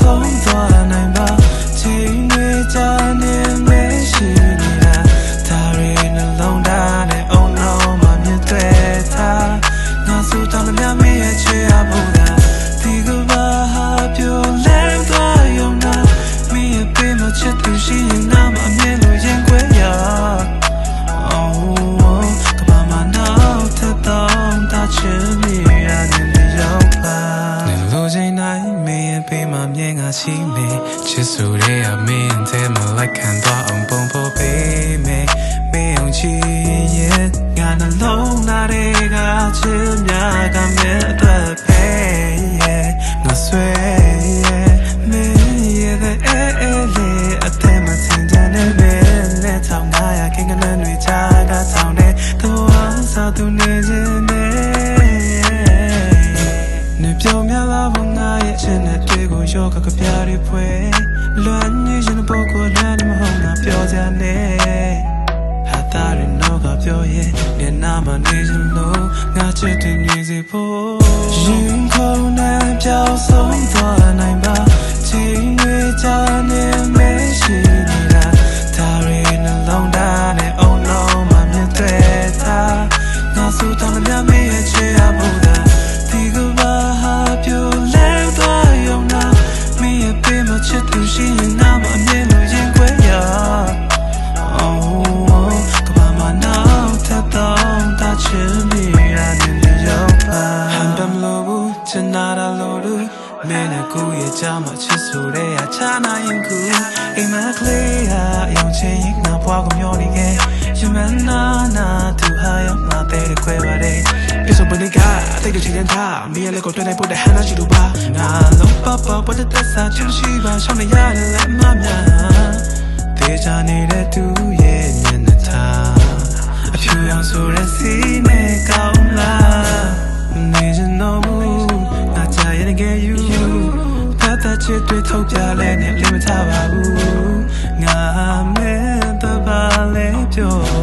ဆုံးသွားနိုင်ပါချိန်တွေကြာနေမရှိနေတာဒါရီနှလုံးသားနဲ့ oh no မမြင်တွေ့ထားငါဆိုတောင်းမများမရဲ့ချွေရဖို့လားဒီကဘာဟာပြိုလဲသွားရုံနာမင်းရဲ့ပေးမချစ်သူရှိရင်ငါမအမြင်လို့ရင်ခွဲရကဘာမနောက်ထပ်တော့တာချင်မိရတယ်ရောက်ပါနေလို့ချိန်တိုင်းမင်းရဲ့ပေးမမြင်ငါရှိမေချစ်ဆိုရဲမင်းတဲ့မလိုက်ခံတော့အောင်ပုံဖို့ပေးမေမင်းအောင်ချီရဲ့ငါနှလုံးသားတွေကချစ်များကမင်းအတွက်ပဲငါဆွဲမင်းရဲ့လေးအသက်မစင်ကြတဲ့မင်းနဲ့ထောင်ငါရခင်ကနန်းတွေချာကထောင်တဲ့တော့စားသူနေခြင်းနဲ့ပြောင်းများလာဖို့ငါရဲ့ချစ်နဲ့တွေ့ကိုရောကပြားတွေဖွဲလွမ်းနေရင်ပုဂ္ဂိုလ်လည်းမဟုတ်ငါပြောကြနဲ့ဟာတာရနောကပြောရဲ့နေနာမနေချင်လို့ငါချစ်တဲ့နေစီဖို့ရင်ခုန်နဲ့ပြောင်းဆုံးသွားနိုင်ပါချိန်တွေကြာနေမရှိနေတာဒါရီနှလုံးသားနဲ့ oh no မမြင်တွေ့ထားငါဆိုတောင်းမများမရဲ့ချေရဖို့လားဒီကဘာဟာပြိုလဲသွားရုံနာမင်းရဲ့ပေးမချစ်သူရှိရင်ငါမအမြင်လို့ရင်ခွဲရကဘာမနောက်ထပ်တော့တာချင်မိရတယ်ရောက်ပါဟန်တမ်လို့ဘူးချင်နာလို့လို့မင်းနဲ့ကိုရဲ့ကြားမှာချစ်ဆိုတဲ့ချာနာရင်ကူအိမ်မကလေးဟာရောင်ချင်ရင်ငါဘွားကိုမျောနေခဲ့ရမနာနာသူဟာရောက်ငါတဲ့ခွဲပါတယ်ပြစ်စုံပနေကအတိတ်ချင်ထားမင်းလည်းကိုတွေ့နိုင်ဖို့တဲ့ဟန်နာရှိလို့ပါငါလုံးပပပတ်တဲ့စားချင်ရှိပါရှောင်းနေရတယ်လက်မများတေချာနေတဲ့သူရဲ့မျက်နှာထားအဖြူရောင်ဆိုတဲ့စီးနဲ့ကောင်းလားနေချင်တော့ငါကြာရင်ခဲ့ယူတတ်ချစ်တွေထုတ်ပြလဲနဲ့လင်းမထားပါဘူးငါမဲတပါလဲပြော